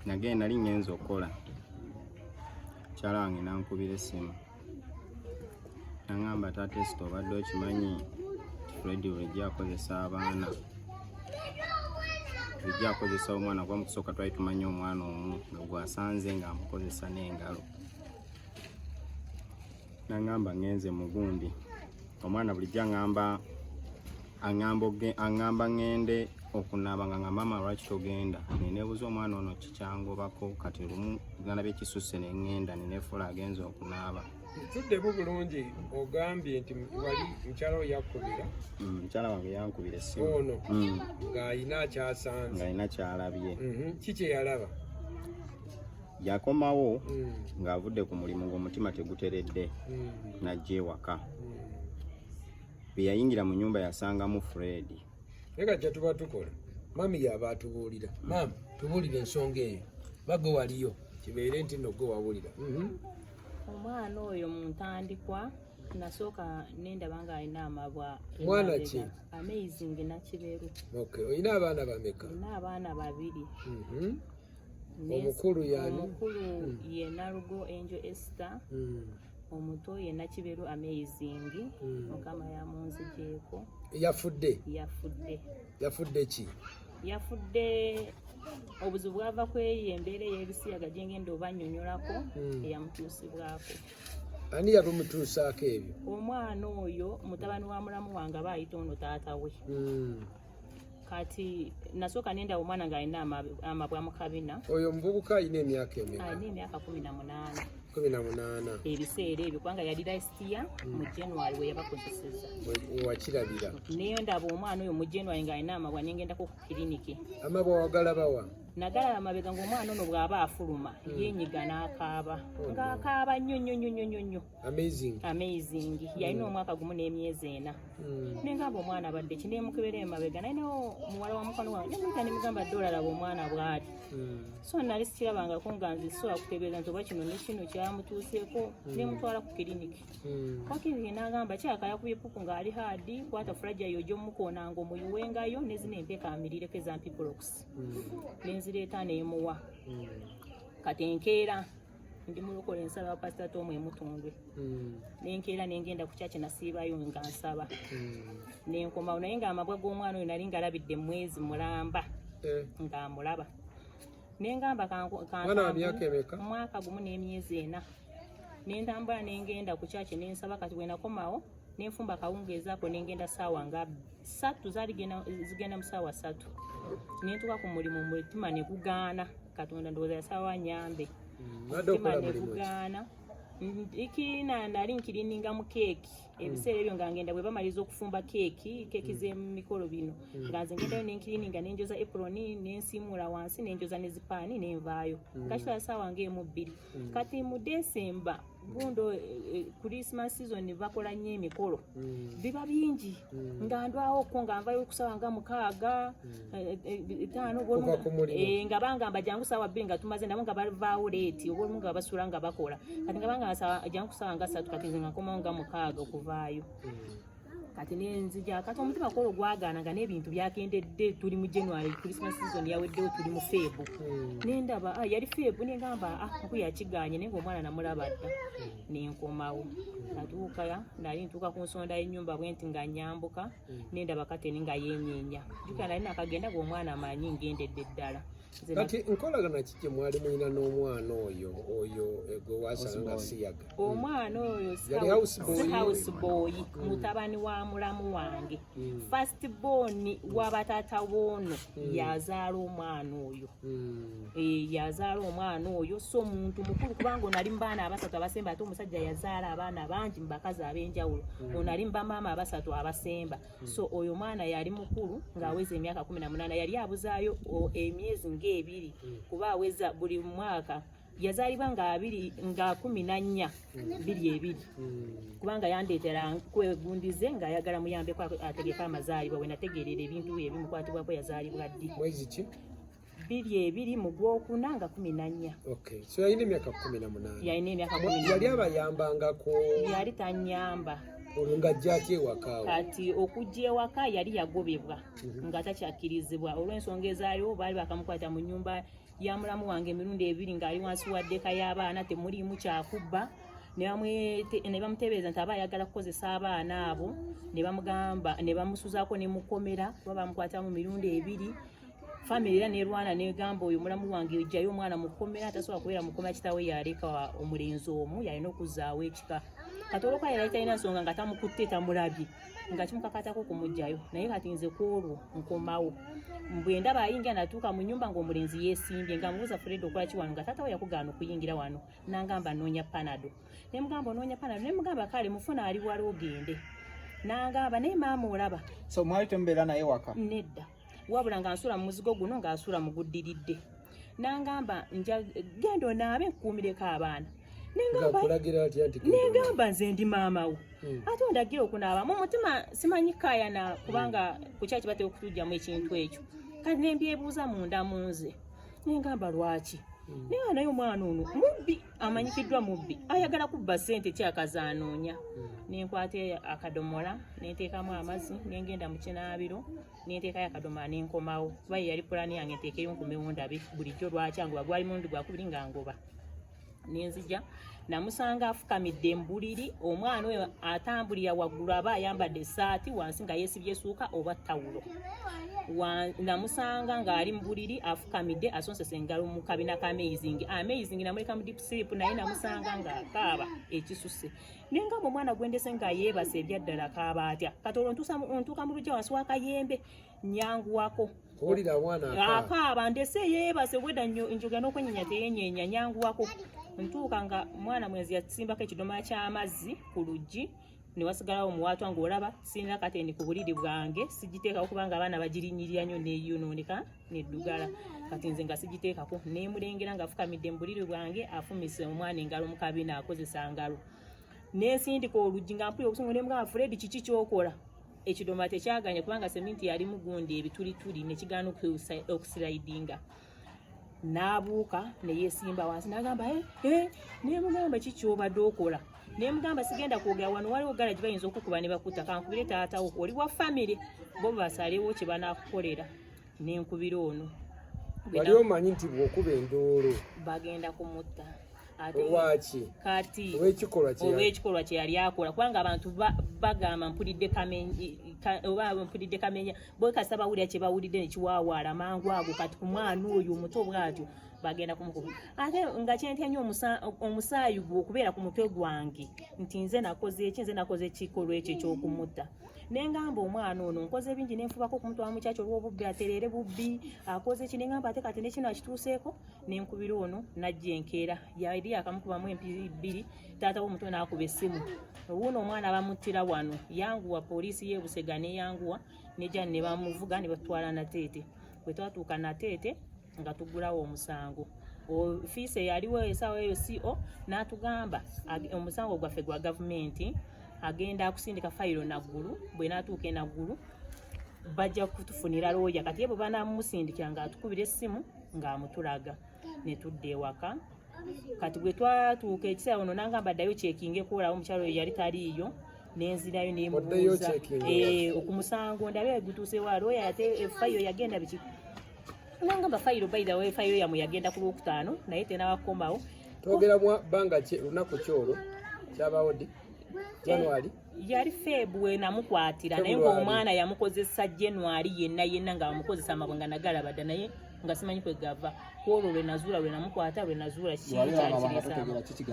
nagenda nali ngenza okukola mukyala wange nankubira essimu naŋŋamba taata esita obadde okimanyi Freddy bulijjo akozesa abaana bulijjo akozesa omwana gwa mu kusooka twali tumanyi omwana omu nga gwasanze ng'amukozesa n'engalo naŋŋamba ngenze mugundi omwana bulijjo aŋŋamba ŋŋende okunaaba nga maama lwaki togenda neneebuuza omwana ono kikyangobako kati lumu nalabye kisusse ne ŋŋenda neneefuula agenza okunaaba. Tuddemu bulungi ogambye nti wali mukyala we yakubira mukyala wange yankubira essimu ono ng'ayina akyasanze ng'ayina kyalabye. Ki kye yalaba? Yakomawo ng'avudde ku mulimu ng'omutima teguteredde n'ajja ewaka. Bwe yayingira mu nnyumba yasangamu Fred. Ega kye tuba tukola mami yaba atubuulira maama tubuulire ensonga eyo bagwe waliyo kibeere nti nno gwe wawulira. Omwana oyo mu ntandikwa nasooka nendaba ng'alina amabwa mwana ki? Amazing Nakiberu. Okay, oyina abaana bameka? Olina abaana babiri. Omukulu yani? Omukulu ye Narugo Angel Esther. Omuto ye Nakiberu Amazing. Mukama yamunzigyeko. Yafudde? Yafudde ki? Yafudde obuzibu bwava kweyo embeera ey'ebisiyaga gye ngenda obannyonnyolako eyamutuusibwako. Ani yabumutuusaako ebyo? Omwana oyo mutabani wa mulamu wange aba ayita ono taata we. Kati nasooka nendaba omwana ng'alina amabwa mu kabina. Oyo omuvubuka alina emyaka emeka? Alina emyaka 18. 18. Ebiseera ebyo kubanga yali lasitiya mu January we yabakozeseza. Wakirabira? Naye ndaba omwana oyo mu January ng'alina amabwa nengendako ku kiriniki. Amabwa wagalabawa? Nagalaba mabega ng'omwana ono bw'aba afuluma yenyiga n'akaaba ng'akaaba nnyo. Amazing. Yalina omwaka gumu n'emyezi 4. Nengamba omwana abadde ki nemukebera emabega naye nawo muwala wa mukwano wange nemuyita nemugamba dde olalaba omwana bw'ali. So nali sikirabangako nga nze sobola kutegeeza nti oba kino ne kino kyamutuuseeko nemutwala ku kiriniki. Wakiriniki n'agamba kyaka yakubye puku ng'ali haadi kwata fulaja yo gy'omukoonanga omuyiwengayo nezino empekamirireko eza Mpiprox. Nenzireeta nemuwa. Kati enkeera ndi mulokole nsaba pastor Tom Emutundwe. Nenkeera nengenda ku kyaki nasiibayo nga nsaba. Nenkomawo naye ng'amabwa g'omwana oyo nali ngalabidde mwezi mulamba nga mulaba. Nengamba mwana wa myaka emeka? Mwaka gumu n'emyezi 4. Nentambula nengenda ku kyaki nensaba kati bwe nakomawo nenfumba kawungeezaako nengenda ssaawa nga 3 zigenda mu ssaawa 3. Nentuka ku mulimu mutima ne gugaana Katonda ndowooza yasaba nyambe. Mutima ne gugaana. Ikina nali nkirininga mu keeki ebiseera ebyo nga ngenda bwe bamaliza okufumba keeki z'emikolo bino nga nze ngendayo nenkirininga nenjoza eproni nensiimula wansi nenjoza ne zipaani nenvaayo kakitwala ssaawa ng'emu 2. Kati mu Desemba gundo Christmas season bakola nnyo emikolo biba bingi nga ndwawo okwo nga nvayo okusaba nga 6 5 nga bangamba jangu ssaawa 2 nga tumaze nabo nga bavaawo leeti oba olumu nga basuula nga bakola kati nga banga jangu kusaba nga 3 kati nze nga nkomawo nga 6 okuvaayo. Kati nenzija kati omutima kwolwo gwagaana nga n'ebintu byakendedde tuli mu January Christmas season yaweddewo tuli mu Febu. Nendaba yali Febu nengamba nkuyakiganye naye ng'omwana namulaba dda. Nenkomawo natuuka nali ntuuka ku nsonda y'ennyumba bwenti nga nyambuka nendaba kateni nga yenyeenya juka nali nakagenda ng'omwana amanyi ngendedde ddala. Kati nkolagana kiki mwali mulina n'omwana oyo gwe wasanga siyaga? Omwana oyo house boy mutabani wa mulamu wange. First born wa batata wono yazaala omwana oyo. Yazaala omwana oyo so muntu mukulu kubanga onali mu baana abasatu abasemba ate omusajja yazaala abaana bangi mu bakazi ab'enjawulo. Onali mu bamaama abasatu abasemba. So oyo mwana yali mukulu ng'aweza emyaka 18 yali abuzaayo emyezi ng'ebiri kuba aweza buli mwaka yazaalibwa nga 14 2 kubanga yandeetera kwegundize ng'ayagala muyambeko ategeka amazaalibwa we nategeerera ebintu ebimukwatibwako yazaalibwa ddi mwezi ki? 2 mu Gwokuna nga 14. Okay, so yalina emyaka 18. Yalina emyaka 18. Yali abayambangako? Yali tanyamba. Olunga jjaki ewaka? Kati okujja ewaka yali yagobebwa nga takyakirizibwa olw'ensonga ezaayo baali bakamukwata mu nnyumba ya mulamu wange emirundi 2 ng'ali wansi wa ddeka y'abaana temuliimu kyakubba ne bamutebeeza nti aba ayagala kukozesa abaana abo ne bamugamba ne bamusuzaako ne mukomera kuba bamukwata mu mirundi 2 family era nerwana negamba oyo mulamu wange ojjayo omwana mukomera tasobola kubeera mukomera kitawe yaleka omulenzi omu yalina okuzaawo ekika katolo kwa yali talina nsonga nga tamukutte tamulabye nga kimukakatako kumujjayo naye kati nze kwolwo nkomawo mbwe ndaba ayingira natuuka mu nyumba ng'omulenzi yeesimbye nga mubuuza Fred okola ki wano nga taata we yakugaana okuyingira wano nangamba noonya panado ne mugamba onoonya panado ne mugamba kale mufuna ali wala ogende nangamba naye maama olaba so mwali temubeera naye waka nedda wabula nga nsula mu muzigo guno nga nsula mu guddiridde nangamba genda onaabe nkukuumireko abaana negamba nze ndi maama wo ate ondagira okunaaba mu mutima simanyi kaayana kubanga kukyaki batera okutujjamu ekintu ekyo kati nembyebuuza munda mu nze nengamba lwaki naye naye omwana ono mubbi amanyikiddwa mubbi ayagala kubba ssente kyakazaanoonya nenkwata akadomola nenteekamu amazzi nengenda mu kinaabiro nenteekayo akadomola nenkomawo kuba yali pulaani yange nteekeyo nkumewo ndabe bulijjo lwakyangoba gwali mulundi gwakubiri nga ngoba nenzija namusanga afukamidde embuliri omwana oyo atambulira waggulu aba ayambadde essaati wansi nga yeesibye essuuka oba ttawulo namusanga ng'ali mu buliri afukamidde asonsesa engalo mu kabina ka amazing namuleka mu deep sleep naye namusanga ng'akaaba ekisusse nengamba omwana gwendese nga yeebase ebyaddala akaaba atya katolo ntuuka mu lujja wansi w'akayembe nyanguwako akaaba ndese yeebase bwedda njoga n'okwennyenya teyenyeenya nyanguwako ntuuka nga mwana mwezi yasimbako ekidomola ky'amazzi ku luggi ne wasigalawo omuwaatwa ng'olaba sirina kateni ku buliri bwange sigiteekako kubanga abaana bagirinyirira nnyo neyonooneka neddugala kati nze nga sigiteekako nemulengera ng'afukamidde mu buliri bwange afumise omwana engalo mu kabina akozesa ngalo nesindika oluggi nga mpulira obusungu nemugamba Fred kiki kyokola ekidomola tekyaganya kubanga seminti yali mugundi ebitulituli nekigaana okusiraidinga n'abuuka neyeesimba wansi nagamba nemugamba kikyobadde okola nemugamba sigenda kwogera wano waliwo garagi bayinza okukuba ne bakutta kankubire taatawo oli wa famire bo basalewo kye banaakukolera nenkubira ono wali omanyi nti bw'okuba endoolo bagenda kumutta olwaki kati olw'ekikolwa kye yali akola kubanga abantu bagamba mpulidde kamenya bwekasa bawulira kye bawulidde nekiwaawaala mangu ago kati ku mwana oyo omuto bwatyo bagenda kumukuba ate nga kyentya nnyo omusaayi gwe okubeera ku mutwe gwange nti nze nakoze ekikolwa ekyo ekyokumutta nengamba omwana ono nkoze bingi nenfubako okumutwala mu kyakyo olw'obubbi aterere bubbi akoze eki nengamba ate kati nekino akituuseeko nenkubira ono najja enkeera yali akamukubamu empiri 2 taata w'omutwe n'akuba essimu obuno omwana bamuttira wano yanguwa poliisi y'ebusega neyanguwa nejja ne bamuvuga ne batwala nateete bwe twatuuka nateete nga tugulawo omusango ofiise yaliwo esaawa eyo CO n'atugamba omusango gwaffe gwa gavumenti agenda kusindika fayiro naggulu bwe natuuka enaggulu bajja kutufunira looya kati ye bwe banamusindikira ng'atukubira essimu ng'amutulaga ne tudda ewaka kati bwe twatuuka ekiseera ono nangamba ddayo kyekinge kuolawo omukyalo oyo yali taliiyo nenzirayo nemubuuza okumusango ndabe gutuuse wa looya ate efayiro yagenda biki nangamba fayiro by the way fayiro yamwe yagenda ku Lwokutaano naye tenawakomawo twogera bbanga lunaku kyolwo kyabawo ddi January yali February namukwatira naye ng'omwana yamukozesa January yenna nga bamukozesa amabanga nagalabadda naye nga simanyi kwegava kwolwo lwe namukwata lwe nazuula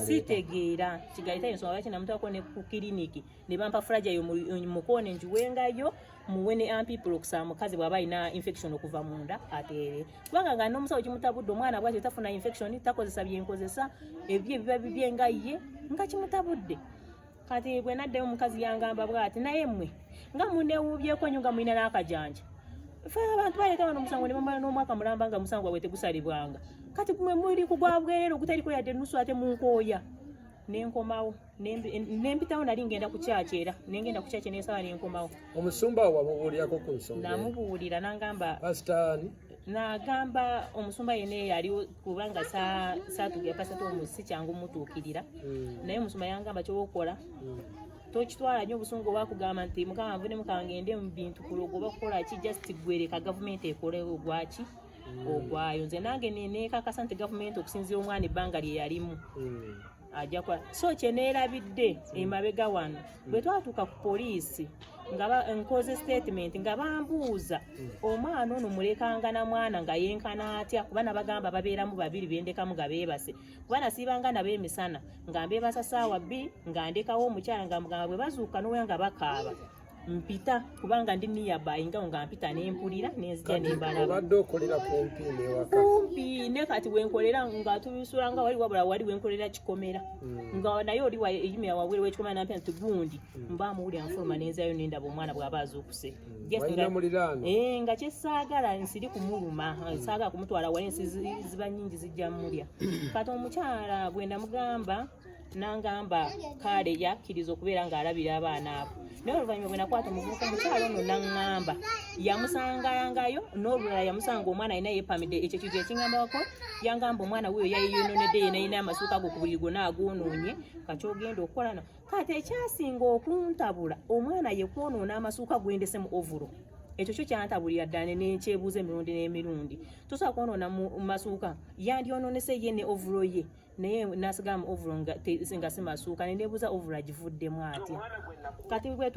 sitegeera kigalita ensonga lwaki namutwako ne ku kiriniki ne bampa fulajayo mukone njiwengayo muwe ne ampiprox mukazi bw'aba alina infection okuva munda ateere kubanga nga n'omusawo kimutabudde omwana bwatyo tafuna infection takozesa byenkozesa ebyo ebiba bibye nga ye nga kimutabudde kati bwe naddayo omukazi yangamba bw'ati naye mmwe nga munewuubyeko nnyo nga mulina n'akajanja fe abantu baleka wano omusango ne bamala n'omwaka mulamba nga musango gwabwe tegusalibwanga kati kumwe muli kugwa bwerere okutariko yadde nusu ate munkooya nenkomawo nempitawo nali ngenda kukyakyeera nengenda kukyakye nesaba nenkomawo omusumba wamubuulirako ku nsonga namubuulira nangamba pasitaani nagamba omusumba yene yali kubanga saatugira pasita omusi kyangu mutuukirira naye omusumba yangamba kyowokola tokitwala nnyo obusungu obwakugamba nti mukama nvune mukangende mu bintu kulogo oba kukola ki just gwereka gavumenti ekole gwaki ogwayo nze nange nenekakasa nti gavumenti okusinzira omwana ebbanga lye yalimu ajja kwa so kyeneerabidde emabega wano bwe twatuuka ku poliisi nga nkoze statement nga bambuuza omwana ono mulekanga mwana nga yenkana atya kuba nabagamba babeeramu babiri bendekamu nga beebase kuba nasiibanga nabo emisana nga mbeebasa saawa 2 nga ndekawo omukyala nga mugamba bwe bazuuka nowe nga bakaaba mpita kubanga ndi nearby nga mpita nempulira nenzija nembalaba obadde okolera kumpi newaka kumpi ne kati wenkolera nga tubisula nga wali wabula wali wenkolera kikomera nga naye oli eyimira wabwere wekikomera nampya nti gundi mba muwulira nfuluma nenzayo nendaba omwana bw'aba azuukuse nga kyesaagala nsiri kumuluma saagala kumutwala wali ensi ziba nnyingi zijja mmulya kati omukyala bwe ndamugamba nangamba kale yakkiriza okubeera ng'alabira abaana abo naye oluvannyuma bwe nakwata omuvubuka omukyala ono naŋŋamba yamusangangayo n'olulala yamusanga omwana alina yepamidde ekyo kitu ekingambako yangamba omwana wuyo yayeyononedde yenayina amasuuka ago ku buli gonna agoonoonye kati ogenda okukolana kati ekyasinga okuntabula omwana ye kwonoona amasuuka gwendese mu ovulo ekyo kyo kyantabulira ddala nekyebuuza emirundi n'emirundi tosobola kwonoona mu masuuka yandyonoonese ye ne ovulo ye naye nasigala mu ovulo nga si masuuka neneebuuza ovulo agivuddemu atya kati bwe